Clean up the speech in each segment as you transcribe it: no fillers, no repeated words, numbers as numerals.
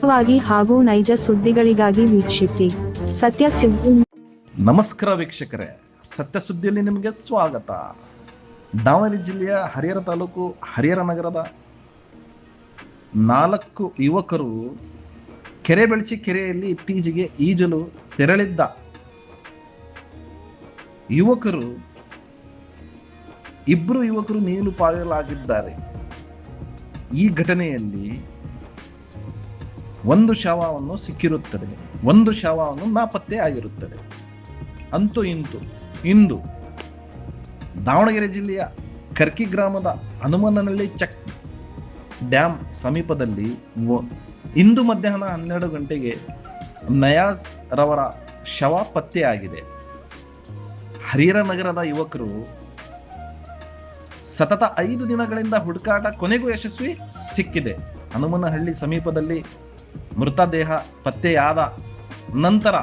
ನಿಖರವಾಗಿ ಹಾಗೂ ನೈಜ ಸುದ್ದಿಗಳಿಗಾಗಿ ವೀಕ್ಷಿಸಿ ಸತ್ಯ ಸುದ್ದಿ. ನಮಸ್ಕಾರ ವೀಕ್ಷಕರೇ, ಸತ್ಯ ಸುದ್ದಿಯಲ್ಲಿ ನಿಮಗೆ ಸ್ವಾಗತ. ದಾವಣಗೆರೆ ಜಿಲ್ಲೆಯ ಹರಿಹರ ತಾಲೂಕು ಹರಿಹರ ನಗರದ 4 ಯುವಕರು ಕೆರೆ ಬೆಳಚಿ ಕೆರೆಯಲ್ಲಿ ಇತ್ತೀಚೆಗೆ ಈಜಲು ತೆರಳಿದ್ದ ಯುವಕರು ಇಬ್ಬರು ಯುವಕರು ನೀರು ಪಾಲಾಗಿದ್ದಾರೆ. ಈ ಘಟನೆಯಲ್ಲಿ ಒಂದು ಶವವನ್ನು ಸಿಕ್ಕಿರುತ್ತದೆ, ಒಂದು ಶವವನ್ನು ನಾಪತ್ತೆ ಆಗಿರುತ್ತದೆ. ಅಂತೂ ಇಂದು ದಾವಣಗೆರೆ ಜಿಲ್ಲೆಯ ಕರ್ಕಿ ಗ್ರಾಮದ ಹನುಮನಹಳ್ಳಿ ಚೆಕ್ ಡ್ಯಾಮ್ ಸಮೀಪದಲ್ಲಿ ಇಂದು ಮಧ್ಯಾಹ್ನ 12 ಗಂಟೆಗೆ ನಯಾಜ್ ರವರ ಶವ ಪತ್ತೆಯಾಗಿದೆ. ಹರಿಹರ ನಗರದ ಯುವಕರು ಸತತ 5 ದಿನಗಳಿಂದ ಹುಡುಕಾಟ ಕೊನೆಗೂ ಯಶಸ್ವಿ ಸಿಕ್ಕಿದೆ. ಹನುಮನಹಳ್ಳಿ ಸಮೀಪದಲ್ಲಿ ಮೃತದೇಹ ಪತ್ತೆಯಾದ ನಂತರ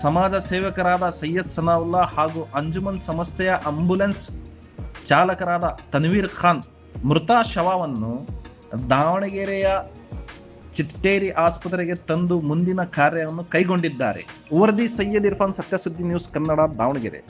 ಸಮಾಜ ಸೇವಕರಾದ ಸೈಯದ್ ಸನಾವುಲ್ಲಾ ಹಾಗೂ ಅಂಜುಮನ್ ಸಂಸ್ಥೆಯ ಆಂಬ್ಯುಲೆನ್ಸ್ ಚಾಲಕರಾದ ತನ್ವೀರ್ ಖಾನ್ ಮೃತ ಶವವನ್ನು ದಾವಣಗೆರೆಯ ಚಿಟ್ಟೇರಿ ಆಸ್ಪತ್ರೆಗೆ ತಂದು ಮುಂದಿನ ಕಾರ್ಯವನ್ನು ಕೈಗೊಂಡಿದ್ದಾರೆ. ವರದಿ ಸೈಯದ್ ಇರ್ಫಾನ್, ಸತ್ಯ ಸುದ್ದಿ ನ್ಯೂಸ್ ಕನ್ನಡ, ದಾವಣಗೆರೆ.